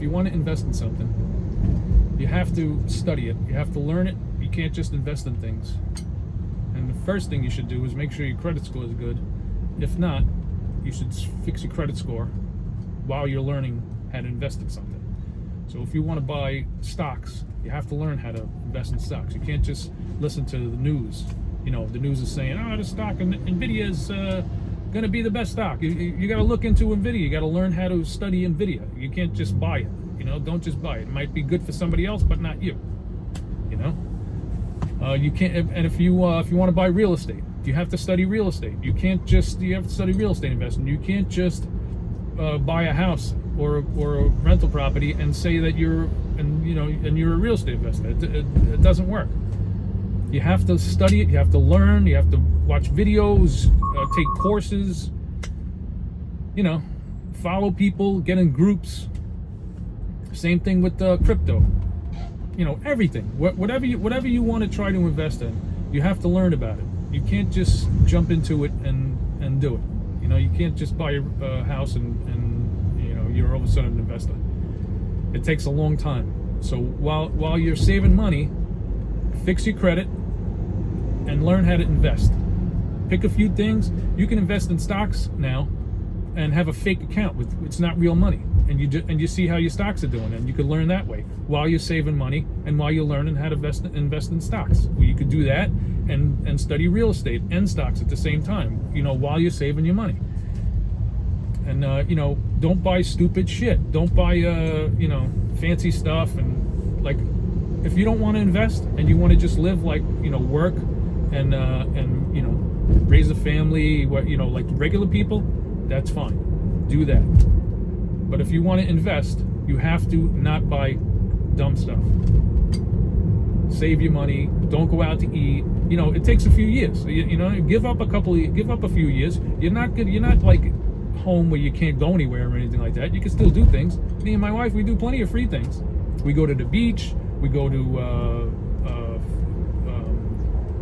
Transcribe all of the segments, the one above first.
you want to invest in something, you have to study it. You have to learn it. You can't just invest in things. And the first thing you should do is make sure your credit score is good. If not, you should fix your credit score while you're learning how to invest in something. So if you want to buy stocks, you have to learn how to invest in stocks. You can't just listen to the news. You know, the news is saying, the stock in NVIDIA is going to be the best stock. You got to look into NVIDIA. You got to learn how to study NVIDIA. You can't just buy it. You know, don't just buy it. It might be good for somebody else, but not you. You know, you can't. And if you want to buy real estate, you have to study real estate. You have to study real estate investment. You can't just buy a house or a rental property and say that you're a real estate investor. It doesn't work. You have to study it. You have to learn. You have to watch videos, take courses. You know, follow people, get in groups. Same thing with crypto. You know, everything. Whatever you want to try to invest in, you have to learn about it. You can't just jump into it and do it. You know, you can't just buy a house and you know, you're all of a sudden an investor. It takes a long time. So while you're saving money, fix your credit and learn how to invest. Pick a few things. You can invest in stocks now and have a fake account with it's not real money, and you see how your stocks are doing, and you can learn that way while you're saving money and while you're learning how to invest in stocks. Well, you could do that and study real estate and stocks at the same time, you know, while you're saving your money. And you know, don't buy stupid shit. Don't buy you know, fancy stuff. And like, if you don't want to invest and you want to just live like, you know, work and you know, raise a family, you know, like regular people, that's fine. Do that. But if you want to invest, you have to not buy dumb stuff. Save your money. Don't go out to eat. You know, it takes a few years. You know, give up a few years. You're not like home where you can't go anywhere or anything like that. You can still do things. Me and my wife, we do plenty of free things. We go to the beach. We go to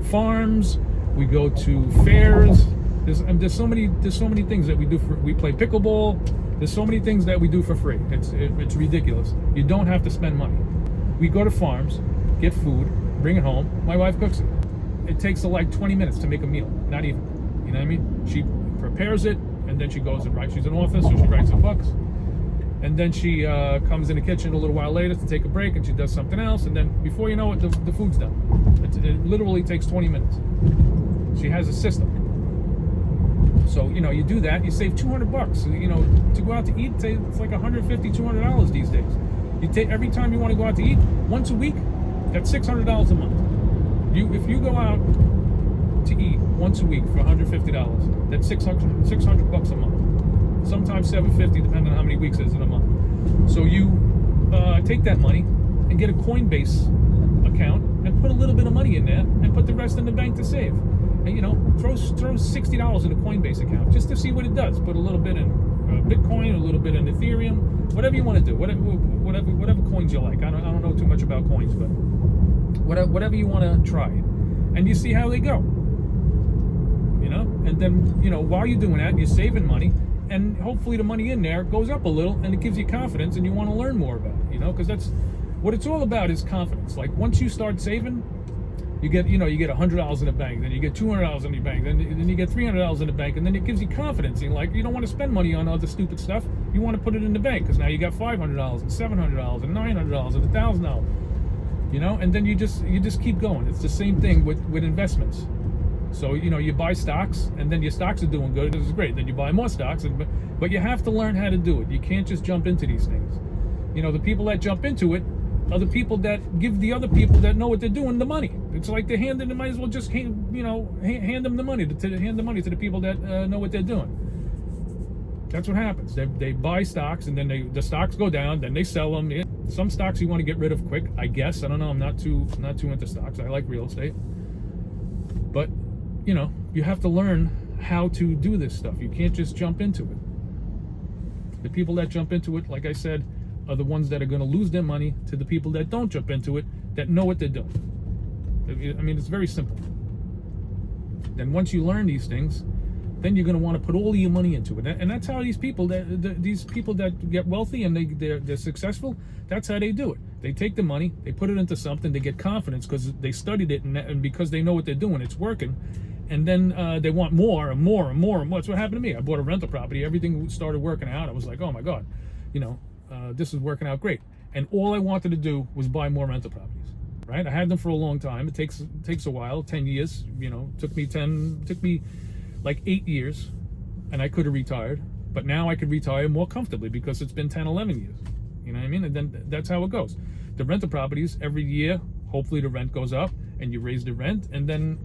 farms. We go to fairs. There's so many things that we do we play pickleball. There's so many things that we do for free. It's ridiculous. You don't have to spend money. We go to farms, get food, bring it home. My wife cooks it. It takes her like 20 minutes to make a meal. Not even. You know what I mean? She prepares it, and then she goes and writes. She's an author, so she writes some books. And then she comes in the kitchen a little while later to take a break, and she does something else. And then before you know it, the food's done. It literally takes 20 minutes. She has a system. So, you know, you do that, you save $200. You know, to go out to eat, it's like $150, $200 these days. You take every time you want to go out to eat, once a week, that's $600 a month. If you go out to eat once a week for $150, that's $600 a month. Sometimes $750, depending on how many weeks it is in a month. So you take that money and get a Coinbase account and put a little bit of money in there and put the rest in the bank to save. And, you know, throw $60 in a Coinbase account just to see what it does. Put a little bit in Bitcoin, a little bit in Ethereum, whatever you want to do, whatever coins you like. I don't know too much about coins, but whatever you want to try, and you see how they go. You know, and then, you know, while you're doing that, you're saving money, and hopefully the money in there goes up a little, and it gives you confidence, and you want to learn more about it. You know, because that's what it's all about, is confidence. Like, once you start saving, you get $100 in the bank, then you get $200 in your bank, then you get $300 in the bank, and then it gives you confidence. You're like, you don't want to spend money on other stupid stuff. You want to put it in the bank, because now you got $500 and $700 and $900 and $1,000. You know, and then you just keep going. It's the same thing with investments. So, you know, you buy stocks, and then your stocks are doing good. This is great. Then you buy more stocks, but you have to learn how to do it. You can't just jump into these things. You know, the people that jump into it are the people that give the other people that know what they're doing the money. It's like they're handing them, might as well just hand them the money, hand the money to the people that know what they're doing. That's what happens. They buy stocks, and then the stocks go down, then they sell them. Some stocks you want to get rid of quick, I guess. I don't know. I'm not too into stocks. I like real estate. But, you know, you have to learn how to do this stuff. You can't just jump into it. The people that jump into it, like I said, are the ones that are going to lose their money to the people that don't jump into it, that know what they're doing. I mean, it's very simple. Then once you learn these things, then you're going to want to put all of your money into it. And that's how these people that get wealthy and they're successful, that's how they do it. They take the money, they put it into something, they get confidence because they studied it, and because they know what they're doing, it's working. And then they want more and more and more and more. That's what happened to me. I bought a rental property. Everything started working out. I was like, oh my God, this is working out great. And all I wanted to do was buy more rental properties. Right? I had them for a long time. It takes a while, 10 years. Took me like 8 years, and I could have retired. But now I could retire more comfortably because it's been 10, 11 years. You know what I mean? And then that's how it goes. The rental properties, every year, hopefully the rent goes up and you raise the rent, and then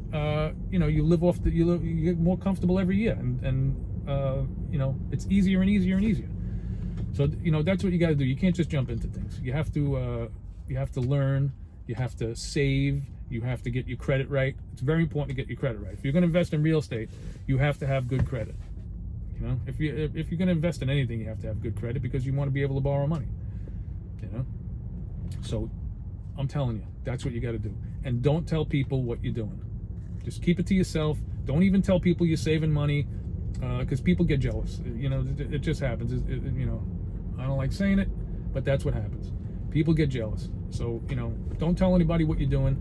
you live off you get more comfortable every year, and it's easier and easier and easier. So that's what you got to do. You can't just jump into things. You have to learn. You have to save. You have to get your credit right. It's very important to get your credit right. If you're going to invest in real estate, you have to have good credit. If you're going to invest in anything, you have to have good credit because you want to be able to borrow money. So I'm telling you, that's what you got to do. And don't tell people what you're doing. Just keep it to yourself. Don't even tell people you're saving money, because people get jealous. It just happens. I don't like saying it, but that's what happens. People get jealous. So don't tell anybody what you're doing.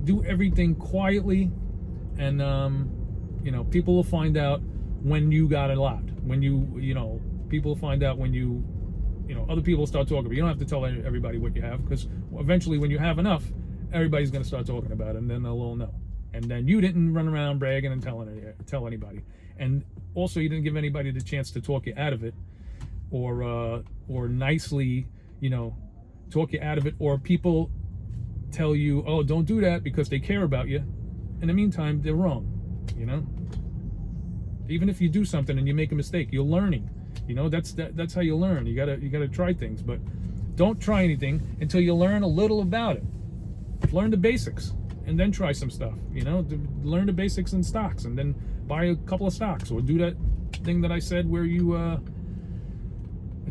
Do everything quietly, and people will find out when you got a lot. When people find out when other people start talking. But you don't have to tell everybody what you have, because eventually, when you have enough, everybody's going to start talking about it, and then they'll all know. And then you didn't run around bragging and tell anybody. And also, you didn't give anybody the chance to talk you out of it, or nicely, talk you out of it, or people tell you, oh, don't do that because they care about you. In the meantime, they're wrong. Even if you do something and you make a mistake, you're learning. That's how you learn. You gotta try things, but don't try anything until you learn a little about it. Learn the basics and then try some stuff. Learn the basics in stocks and then buy a couple of stocks, or do that thing that I said where you I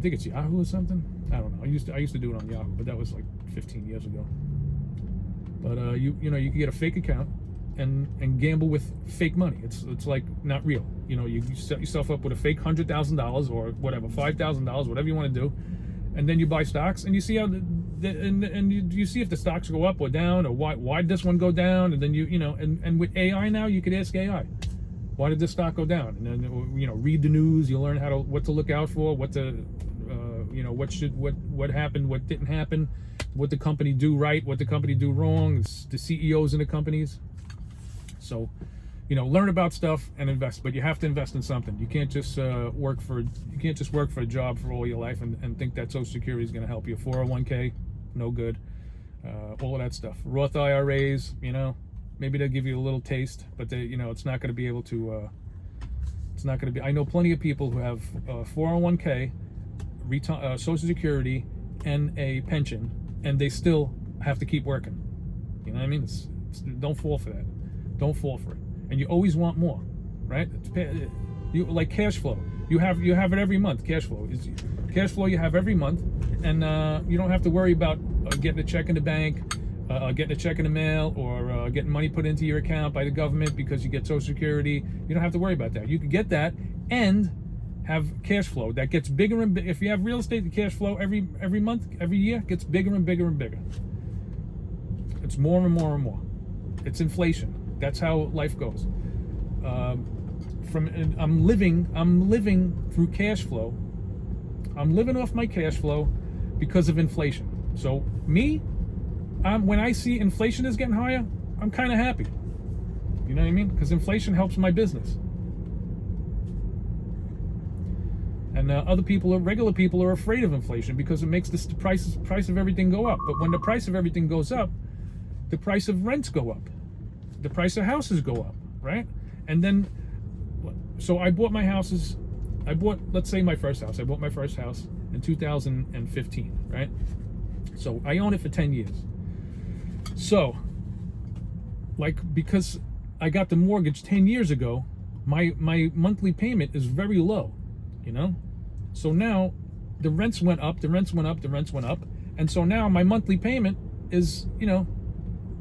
think it's Yahoo or something. I don't know. I used to do it on Yahoo, but that was like 15 years ago. But you can get a fake account and gamble with fake money. It's like not real. You set yourself up with a fake $100,000 or whatever, $5,000, whatever you want to do, and then you buy stocks and you see how you see if the stocks go up or down, or why did this one go down, and then and with AI now you could ask AI, why did this stock go down, and then read the news. You learn what to look out for, what happened, what didn't happen, what the company do right, what the company do wrong, the CEOs in the companies. So, learn about stuff and invest, but you have to invest in something. You can't just work for a job for all your life and think that Social Security is going to help you. 401k, no good. All of that stuff. Roth IRAs, maybe they'll give you a little taste, but it's not going to be able to. It's not going to be. I know plenty of people who have 401k, Social Security, and a pension, and they still have to keep working. You know what I mean? Don't fall for that. Don't fall for it. And you always want more, right? You like cash flow. You have it every month. Cash flow you have every month, and you don't have to worry about getting a check in the bank, getting a check in the mail, or getting money put into your account by the government because you get Social Security. You don't have to worry about that. You can get that and have cash flow that gets bigger and bigger. If you have real estate, the cash flow every month, every year gets bigger and bigger and bigger. It's more and more and more. It's inflation. That's how life goes. I'm living through cash flow. I'm living off my cash flow because of inflation. So when I see inflation is getting higher, I'm kind of happy. You know what I mean? Because inflation helps my business. And regular people are afraid of inflation because it makes the price of everything go up. But when the price of everything goes up, the price of rents go up. The price of houses go up, right? And then, so I bought let's say my first house. I bought my first house in 2015, right? So I own it for 10 years. So, because I got the mortgage 10 years ago, my monthly payment is very low, So now the rents went up, and so now my monthly payment is,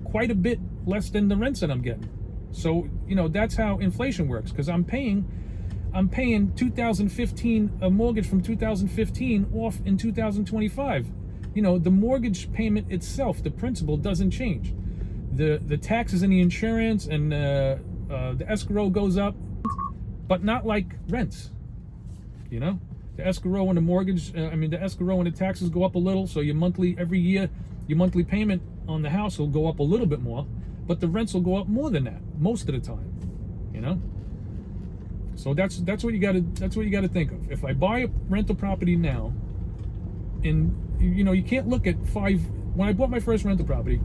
quite a bit less than the rents that I'm getting. So, that's how inflation works, because I'm paying I'm paying 2015, a mortgage from 2015 off in 2025. You know, the mortgage payment itself, the principal doesn't change. The taxes and the insurance and the escrow goes up, but not like rents. You know, the escrow and the mortgage, the escrow and the taxes go up a little, so every year, your monthly payment on the house will go up a little bit more, but the rents will go up more than that most of the time. You know, so that's what you got to think of. If I buy a rental property now, and you know, you can't look at when I bought my first rental property,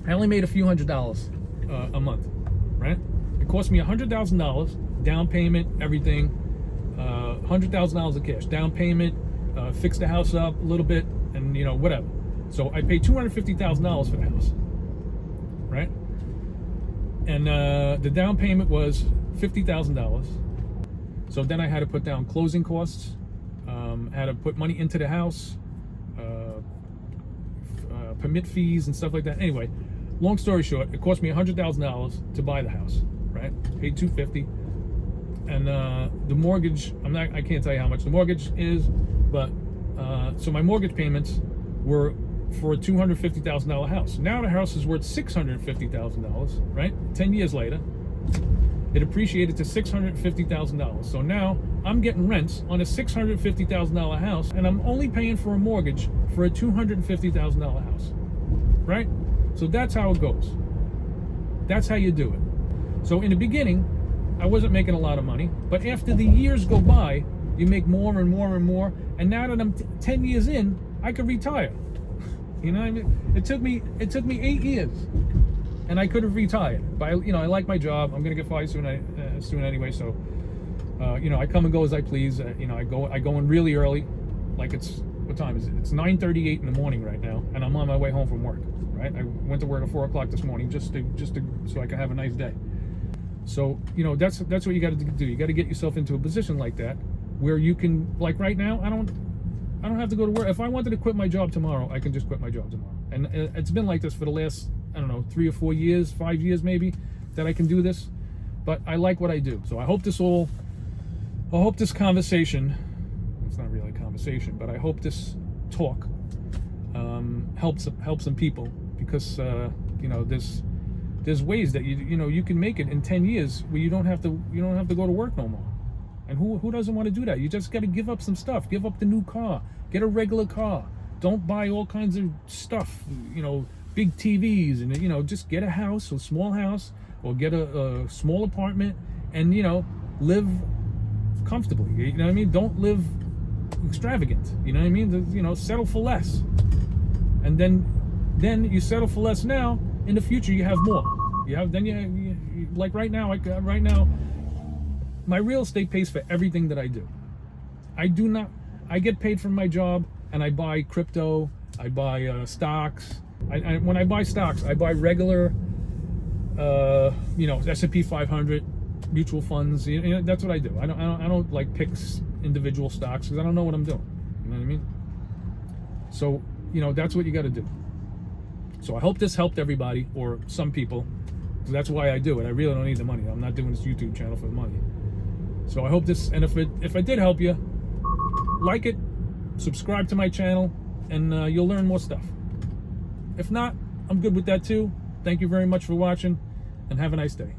I only made a few $100s a month, right? It cost me $100,000 down payment, everything, $100,000 of cash down payment, fixed the house up a little bit, and you know, whatever. So I paid $250,000 for the house, right? And the down payment was $50,000. So then I had to put down closing costs, had to put money into the house, permit fees and stuff like that. Anyway, long story short, it cost me $100,000 to buy the house, right? Paid $250,000, and the mortgage, I can't tell you how much the mortgage is, but so my mortgage payments were for a $250,000 house. Now the house is worth $650,000, right? 10 years later, it appreciated to $650,000. So now I'm getting rents on a $650,000 house, and I'm only paying for a mortgage for a $250,000 house, right? So that's how it goes. That's how you do it. So in the beginning, I wasn't making a lot of money, but after the years go by, you make more and more and more. And now that I'm 10 years in, I could retire. You know what I mean? It took me 8 years, and I could have retired. But I like my job. I'm gonna get fired soon anyway. So, I come and go as I please. I go in really early, like what time is it? It's 9:38 in the morning right now, and I'm on my way home from work. Right? I went to work at 4 o'clock this morning just so I can have a nice day. So that's what you got to do. You got to get yourself into a position like that where you can, like right now, I don't have to go to work. If I wanted to quit my job tomorrow, I can just quit my job tomorrow. And it's been like this for the last, 3 or 4 years, 5 years maybe, that I can do this. But I like what I do. So I hope this conversation, it's not really a conversation, but I hope this talk helps some people, because there's ways that you can make it in 10 years where you don't have to go to work no more. And who doesn't want to do that? You just got to give up some stuff. Give up the new car. Get a regular car. Don't buy all kinds of stuff, big TVs, and just get a house, a small house, or get a small apartment, and live comfortably. You know what I mean? Don't live extravagant. You know what I mean? Settle for less. And then you settle for less now. In the future, you have more. You like right now. My real estate pays for everything that I do. I get paid from my job, and I buy crypto, I buy stocks. When I buy stocks, I buy regular, S&P 500 mutual funds. That's what I do. I don't like pick individual stocks, because I don't know what I'm doing. You know what I mean? So, that's what you got to do. So I hope this helped everybody, or some people, because that's why I do it. I really don't need the money. I'm not doing this YouTube channel for the money. So I hope this, and if I did help you, like it, subscribe to my channel, and you'll learn more stuff. If not, I'm good with that too. Thank you very much for watching, and have a nice day.